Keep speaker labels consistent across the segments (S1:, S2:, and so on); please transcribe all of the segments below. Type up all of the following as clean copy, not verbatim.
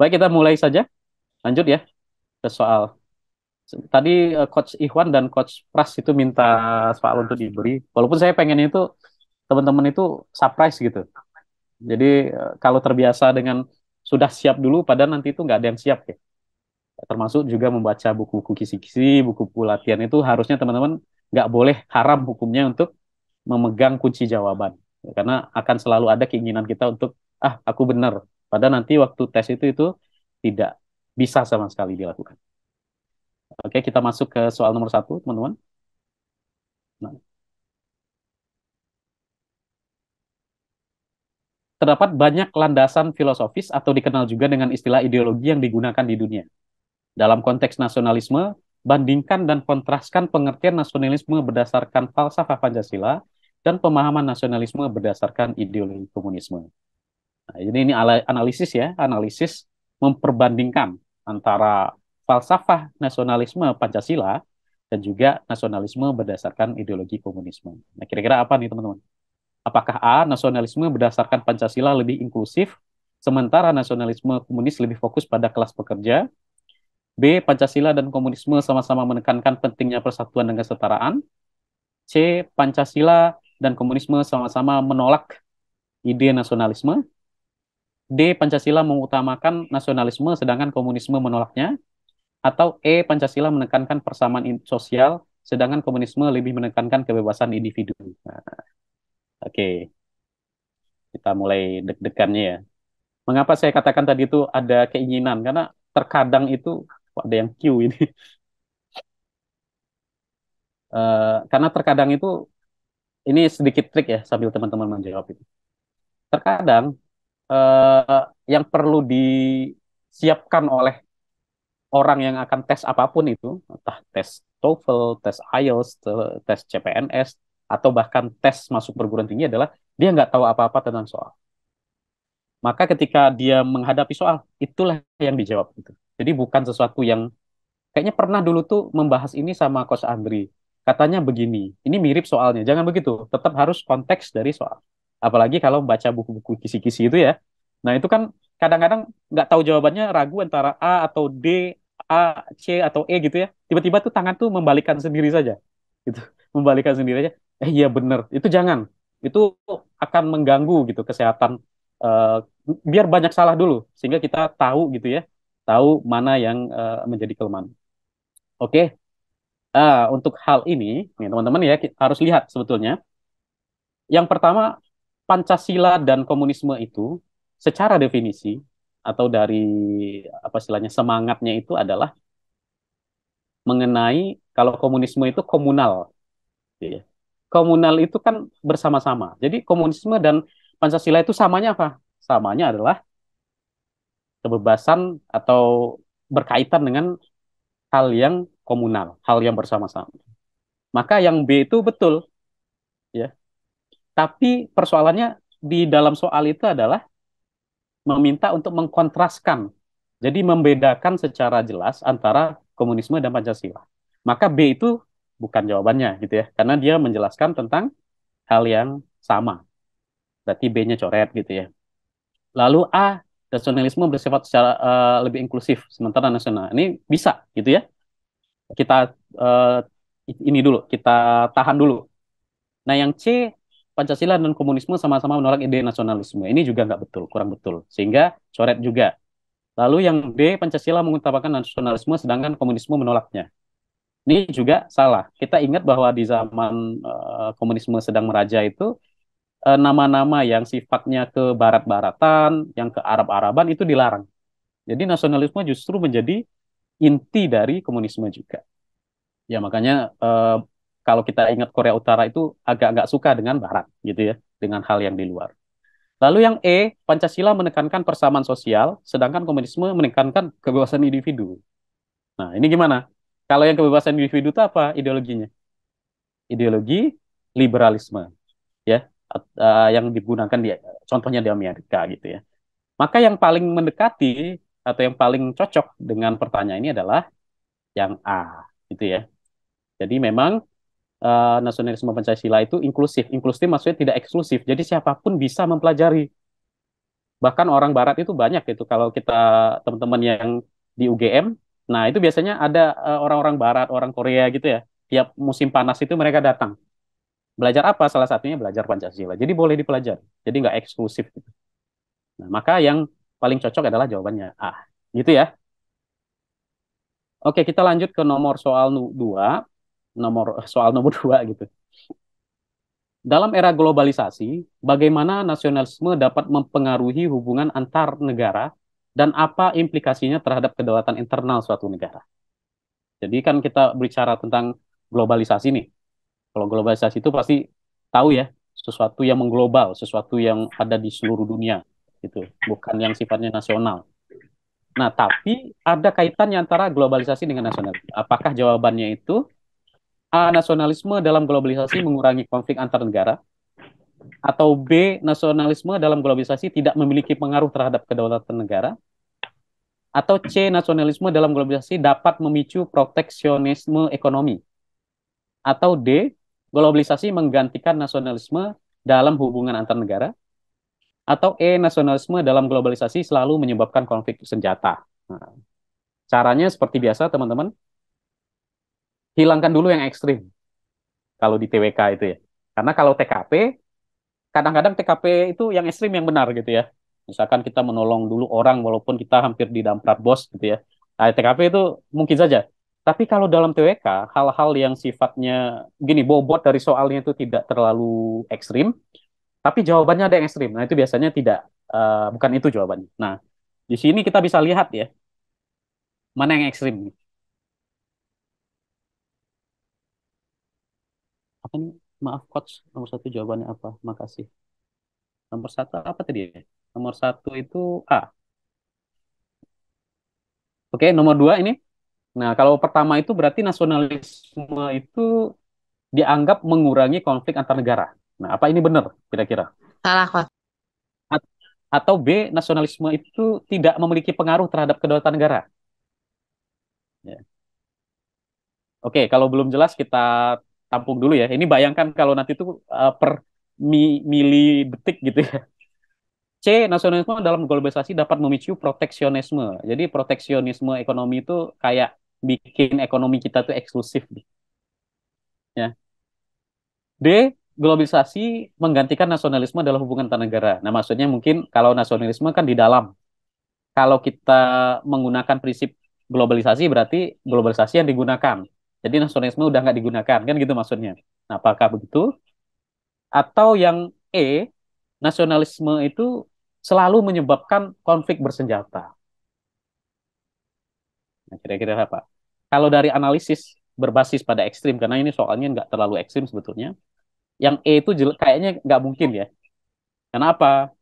S1: Baik, kita mulai saja. Lanjut ya ke soal. Tadi Coach Ikhwan dan Coach Pras itu minta soal untuk diberi. Walaupun saya pengen itu teman-teman itu surprise gitu. Jadi kalau terbiasa dengan sudah siap dulu, padahal nanti itu nggak ada yang siap ya. Termasuk juga membaca buku-buku kisi-kisi, buku-buku latihan itu harusnya teman-teman nggak boleh haram hukumnya untuk memegang kunci jawaban. Karena akan selalu ada keinginan kita untuk, aku benar. Padahal nanti waktu tes itu tidak bisa sama sekali dilakukan. Oke, kita masuk ke soal nomor satu, teman-teman. Nah, terdapat banyak landasan filosofis atau dikenal juga dengan istilah ideologi yang digunakan di dunia. Dalam konteks nasionalisme, bandingkan dan kontraskan pengertian nasionalisme berdasarkan falsafah Pancasila dan pemahaman nasionalisme berdasarkan ideologi komunisme. Nah, jadi ini analisis ya, analisis memperbandingkan antara falsafah nasionalisme Pancasila dan juga nasionalisme berdasarkan ideologi komunisme. Nah, kira-kira apa nih teman-teman? Apakah A, nasionalisme berdasarkan Pancasila lebih inklusif, sementara nasionalisme komunis lebih fokus pada kelas pekerja? B, Pancasila dan komunisme sama-sama menekankan pentingnya persatuan dan kesetaraan? C, Pancasila dan komunisme sama-sama menolak ide nasionalisme? D, Pancasila mengutamakan nasionalisme sedangkan komunisme menolaknya? Atau E, Pancasila menekankan persamaan sosial sedangkan komunisme lebih menekankan kebebasan individu? Nah, oke, kita mulai deg-degannya ya. Mengapa saya katakan tadi itu ada keinginan? Karena terkadang itu kok ada yang Q ini. Karena terkadang itu ini sedikit trik ya sambil teman-teman menjawab itu. Terkadang yang perlu disiapkan oleh orang yang akan tes apapun itu, entah tes TOEFL, tes IELTS, tes CPNS, atau bahkan tes masuk perguruan tinggi adalah dia nggak tahu apa-apa tentang soal. Maka ketika dia menghadapi soal, itulah yang dijawab gitu. Jadi bukan sesuatu yang kayaknya pernah dulu tuh membahas ini sama Coach Andri. Katanya begini, ini mirip soalnya. Jangan begitu, tetap harus konteks dari soal. Apalagi kalau baca buku-buku kisi-kisi itu ya. Nah itu kan kadang-kadang nggak tahu jawabannya, ragu antara A atau D, A, C atau E gitu ya. Tiba-tiba tuh tangan tuh membalikan sendiri saja. Gitu. Membalikan sendiri aja. Iya bener, itu jangan. Itu akan mengganggu gitu kesehatan. eh, Biar banyak salah dulu, sehingga kita tahu gitu ya, tahu mana yang menjadi kelemahan. Oke, untuk hal ini, nih teman-teman ya, kita harus lihat sebetulnya. Yang pertama, Pancasila dan komunisme itu secara definisi atau dari apa istilahnya semangatnya itu adalah mengenai kalau komunisme itu komunal, gitu ya. Komunal itu kan bersama-sama. Jadi komunisme dan Pancasila itu samanya apa? Samanya adalah kebebasan atau berkaitan dengan hal yang komunal, hal yang bersama-sama. Maka yang B itu betul, ya. Tapi persoalannya di dalam soal itu adalah meminta untuk mengkontraskan. Jadi membedakan secara jelas antara komunisme dan Pancasila. Maka B itu bukan jawabannya gitu ya. Karena dia menjelaskan tentang hal yang sama. Berarti B-nya coret gitu ya. Lalu A, nasionalisme bersifat secara lebih inklusif sementara nasional. Ini bisa gitu ya. Kita uh, ini dulu, kita tahan dulu. Nah, yang C, Pancasila dan komunisme sama-sama menolak ide nasionalisme. Ini juga nggak betul, kurang betul. Sehingga coret juga. Lalu yang D, Pancasila mengutamakan nasionalisme sedangkan komunisme menolaknya. Ini juga salah. Kita ingat bahwa di zaman komunisme sedang meraja itu nama-nama yang sifatnya ke barat-baratan, yang ke Arab-Araban itu dilarang. Jadi nasionalisme justru menjadi inti dari komunisme juga. Ya makanya kalau kita ingat Korea Utara itu agak-agak suka dengan Barat gitu ya, dengan hal yang di luar. Lalu yang E, Pancasila menekankan persamaan sosial, sedangkan komunisme menekankan kebebasan individu. Nah, ini gimana? Kalau yang kebebasan individu itu apa ideologinya? Ideologi liberalisme, ya, yang digunakan di contohnya di Amerika gitu ya. Maka yang paling mendekati atau yang paling cocok dengan pertanyaan ini adalah yang A, gitu ya. Jadi memang nasionalisme Pancasila itu inklusif. Inklusif maksudnya tidak eksklusif. Jadi siapapun bisa mempelajari. Bahkan orang Barat itu banyak gitu. Kalau kita teman-teman yang di UGM, nah itu biasanya ada orang-orang Barat, orang Korea gitu ya. Tiap musim panas itu mereka datang. Belajar apa? Salah satunya belajar Pancasila. Jadi boleh dipelajari. Jadi nggak eksklusif gitu. Nah, maka yang paling cocok adalah jawabannya A. Gitu ya. Oke, kita lanjut ke nomor soal dua. Nomor soal nomor dua gitu. Dalam era globalisasi, bagaimana nasionalisme dapat mempengaruhi hubungan antar negara dan apa implikasinya terhadap kedaulatan internal suatu negara? Jadi kan kita bicara tentang globalisasi nih. Kalau globalisasi itu pasti tahu ya, sesuatu yang mengglobal, sesuatu yang ada di seluruh dunia, gitu, bukan yang sifatnya nasional. Nah, tapi ada kaitannya antara globalisasi dengan nasionalisme. Apakah jawabannya itu A, nasionalisme dalam globalisasi mengurangi konflik antar negara, atau B, nasionalisme dalam globalisasi tidak memiliki pengaruh terhadap kedaulatan negara, atau C, nasionalisme dalam globalisasi dapat memicu proteksionisme ekonomi, atau D, globalisasi menggantikan nasionalisme dalam hubungan antar negara, atau E, nasionalisme dalam globalisasi selalu menyebabkan konflik senjata. Nah, caranya seperti biasa, teman-teman, hilangkan dulu yang ekstrim kalau di TWK itu ya. Karena kalau TKP, kadang-kadang TKP itu yang ekstrim yang benar gitu ya. Misalkan kita menolong dulu orang walaupun kita hampir didamprat bos gitu ya. Nah, TKP itu mungkin saja. Tapi kalau dalam TWK, hal-hal yang sifatnya gini, bobot dari soalnya itu tidak terlalu ekstrim, tapi jawabannya ada yang ekstrim. Nah, itu biasanya tidak, bukan itu jawabannya. Nah, di sini kita bisa lihat ya, mana yang ekstrim. Apa nih? Maaf, coach. Nomor satu jawabannya apa? Makasih. Nomor satu apa tadi ya? Nomor satu itu A. Oke, nomor dua ini. Nah, kalau pertama itu berarti nasionalisme itu dianggap mengurangi konflik antar negara. Nah, apa ini benar kira-kira?
S2: Salah kok.
S1: A- Atau B, nasionalisme itu tidak memiliki pengaruh terhadap kedaulatan negara? Ya. Oke, kalau belum jelas kita tampung dulu ya. Ini bayangkan kalau nanti itu per mili detik gitu ya. C, nasionalisme dalam globalisasi dapat memicu proteksionisme. Jadi proteksionisme ekonomi itu kayak bikin ekonomi kita tuh eksklusif. Ya. D, globalisasi menggantikan nasionalisme dalam hubungan antar negara. Nah, maksudnya mungkin kalau nasionalisme kan di dalam. Kalau kita menggunakan prinsip globalisasi berarti globalisasi yang digunakan. Jadi nasionalisme udah nggak digunakan, kan gitu maksudnya. Nah, apakah begitu? Atau yang E, nasionalisme itu selalu menyebabkan konflik bersenjata. Nah, kira-kira apa? Kalau dari analisis berbasis pada ekstrim, karena ini soalnya nggak terlalu ekstrim sebetulnya, yang E itu kayaknya nggak mungkin ya. Kenapa?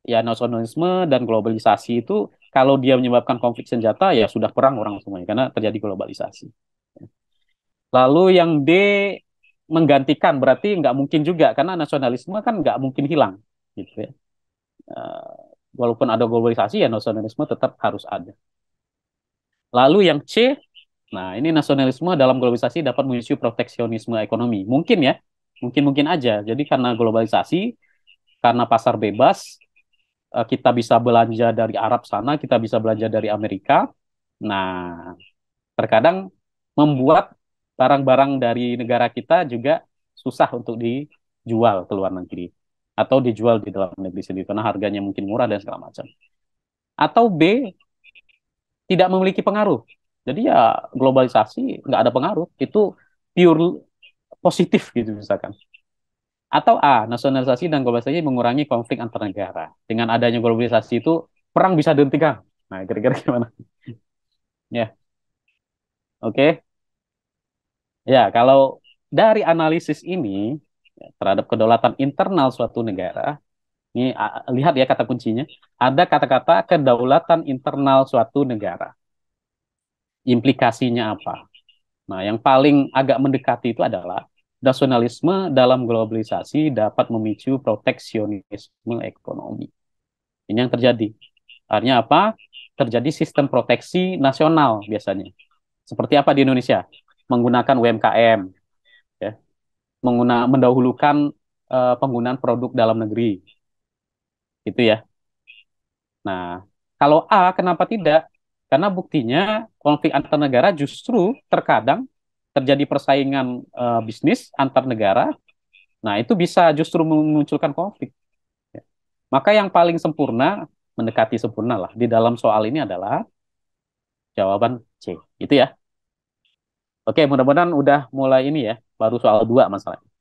S1: Ya nasionalisme dan globalisasi itu kalau dia menyebabkan konflik senjata ya sudah perang orang semuanya karena terjadi globalisasi. Lalu yang D menggantikan berarti nggak mungkin juga karena nasionalisme kan nggak mungkin hilang gitu ya. Eh, Walaupun ada globalisasi ya nasionalisme tetap harus ada. Lalu yang C, nah ini nasionalisme dalam globalisasi dapat memicu proteksionisme ekonomi. Mungkin ya, mungkin aja. Jadi karena globalisasi, karena pasar bebas, kita bisa belanja dari Arab sana, kita bisa belanja dari Amerika. Nah, terkadang membuat barang-barang dari negara kita juga susah untuk dijual ke luar negeri atau dijual di dalam negeri sendiri karena harganya mungkin murah dan segala macam. Atau B, tidak memiliki pengaruh. Jadi ya globalisasi nggak ada pengaruh, itu pure positif gitu misalkan. Atau A, nasionalisasi dan globalisasi mengurangi konflik antar negara. Dengan adanya globalisasi itu perang bisa dihentikan. Nah, kira-kira gimana? Ya, oke. Ya, kalau dari analisis ini ya, terhadap kedaulatan internal suatu negara, ini lihat ya kata kuncinya, ada kata-kata kedaulatan internal suatu negara. Implikasinya apa? Nah, yang paling agak mendekati itu adalah nasionalisme dalam globalisasi dapat memicu proteksionisme ekonomi. Ini yang terjadi. Artinya apa? Terjadi sistem proteksi nasional biasanya. Seperti apa di Indonesia? Menggunakan UMKM, ya, mendahulukan penggunaan produk dalam negeri, gitu ya. Nah, kalau A, kenapa tidak? Karena buktinya konflik antar negara justru terkadang terjadi persaingan bisnis antar negara. Nah, itu bisa justru memunculkan konflik. Ya. Maka yang paling sempurna, mendekati sempurna lah, di dalam soal ini adalah jawaban C. Itu ya. Oke, mudah-mudahan udah mulai ini ya, baru soal dua masalah.